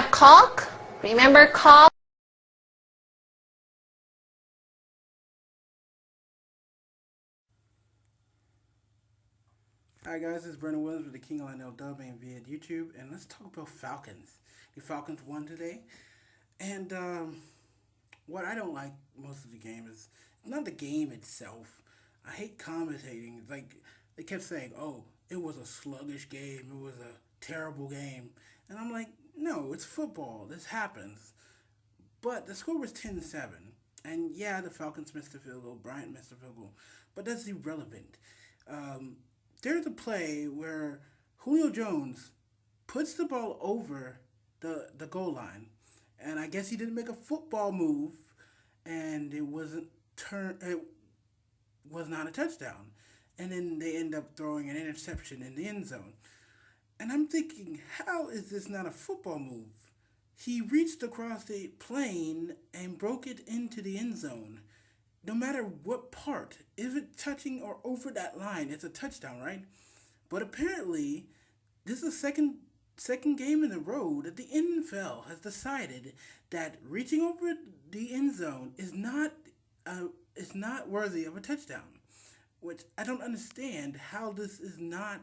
have caulk. Remember caulk? Hi guys, this is Brendan Williams with the King of Lionel Dub and via YouTube, and let's talk about Falcons. The Falcons won today, and what I don't like most of the game is not the game itself. I hate commentating. Like they kept saying, "Oh, it was a sluggish game. It was a terrible game," and I'm like, "No, it's football. This happens." But the score was 10-7, and yeah, the Falcons missed the field goal. Bryant missed the field goal, but that's irrelevant. Um, there's a play where Julio Jones puts the ball over the goal line, and I guess he didn't make a football move, and it wasn't turn. It was not a touchdown, and then they end up throwing an interception in the end zone. And I'm thinking, how is this not a football move? He reached across the plane and broke it into the end zone. No matter what part, if it's touching or over that line, it's a touchdown, right? But apparently, this is the second game in a row that the NFL has decided that reaching over the end zone is not worthy of a touchdown. Which I don't understand how this is not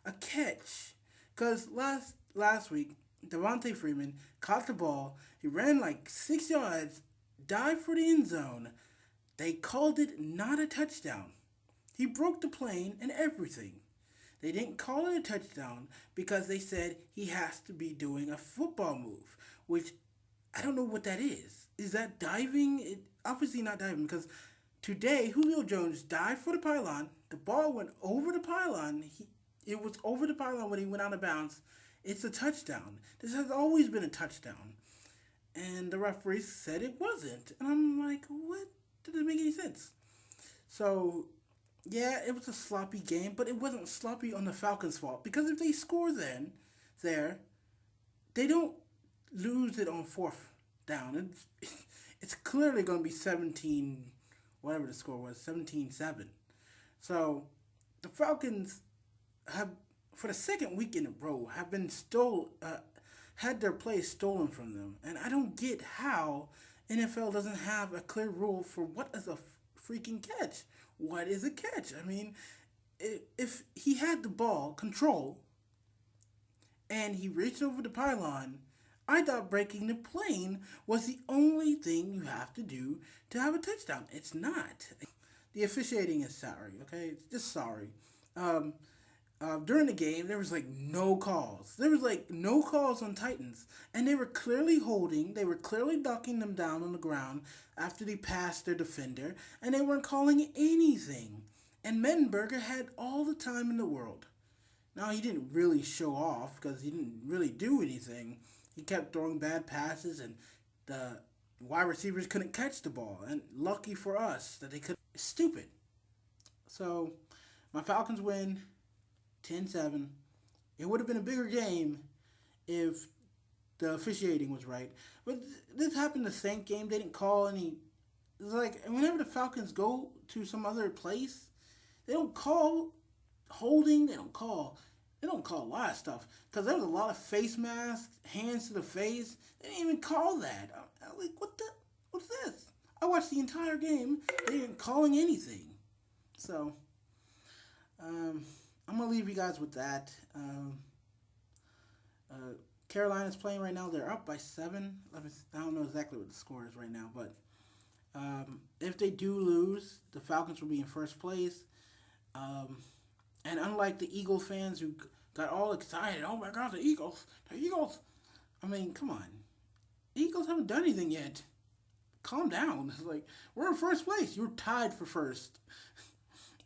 a catch. Because last week, Devontae Freeman caught the ball. He ran like 6 yards, dived for the end zone. They called it not a touchdown. He broke the plane and everything. They didn't call it a touchdown because they said he has to be doing a football move, which I don't know what that is. Is that diving? Obviously not diving because today Julio Jones dived for the pylon. The ball went over the pylon. It was over the pylon when he went out of bounds. It's a touchdown. This has always been a touchdown. And the referee said it wasn't. And I'm like, what? Didn't make any sense. So, yeah, it was a sloppy game, but it wasn't sloppy on the Falcons' fault. Because if they score there, they don't lose it on fourth down. It's clearly going to be 17, whatever the score was, 17-7. So, the Falcons have, for the second week in a row, have been had their plays stolen from them. And I don't get how NFL doesn't have a clear rule for what is a freaking catch. What is a catch? I mean, if he had the ball control and he reached over the pylon, I thought breaking the plane was the only thing you have to do to have a touchdown. It's not. The officiating is sorry, okay? It's just sorry. During the game, there was like no calls. There was like no calls on Titans. And they were clearly holding, they were clearly knocking them down on the ground after they passed their defender. And they weren't calling anything. And Mettenberger had all the time in the world. Now, he didn't really show off because he didn't really do anything. He kept throwing bad passes and the wide receivers couldn't catch the ball. And lucky for us that they could. Stupid. So, my Falcons win 10-7. It would have been a bigger game if the officiating was right. But this happened the Saint game. They didn't call any. It's like whenever the Falcons go to some other place, they don't call holding. They don't call a lot of stuff because there was a lot of face masks, hands to the face. They didn't even call that. I'm like, what's this? I watched the entire game. They didn't calling anything. So, I'm going to leave you guys with that. Carolina's playing right now. They're up by 7. I don't know exactly what the score is right now, but if they do lose, the Falcons will be in first place. And unlike the Eagles fans who got all excited, oh my God, the Eagles. I mean, come on. The Eagles haven't done anything yet. Calm down. It's like, we're in first place. You're tied for first.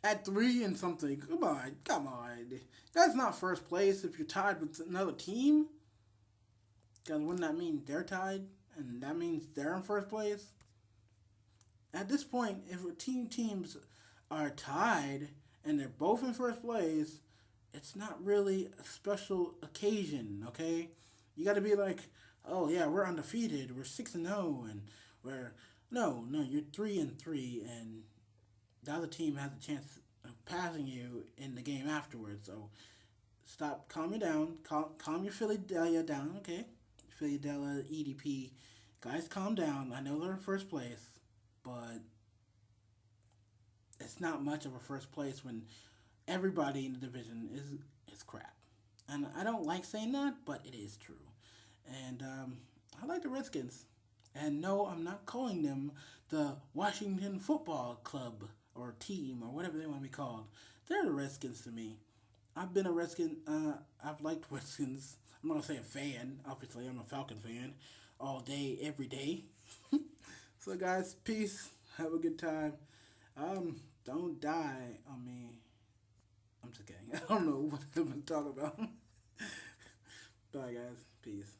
At 3 and something. Come on. That's not first place if you're tied with another team. Because wouldn't that mean they're tied? And that means they're in first place? At this point, if teams are tied and they're both in first place, it's not really a special occasion, okay? You got to be like, oh yeah, we're undefeated. We're 6-0 and we're no, you're 3-3 and the other team has a chance of passing you in the game afterwards. So stop, calm you down, calm your Philadelphia down, okay? Philadelphia, EDP. Guys, calm down. I know they're in first place, but it's not much of a first place when everybody in the division is crap. And I don't like saying that, but it is true. And I like the Redskins. And no, I'm not calling them the Washington Football Club or team or whatever they want to be called. They're the Redskins to me. I've been a Redskin. I've liked Redskins. I'm not gonna say a fan. Obviously, I'm a Falcon fan all day, every day. So, guys, peace. Have a good time. Don't die on me. I'm just kidding. I don't know what I'm talking about. Bye, guys. Peace.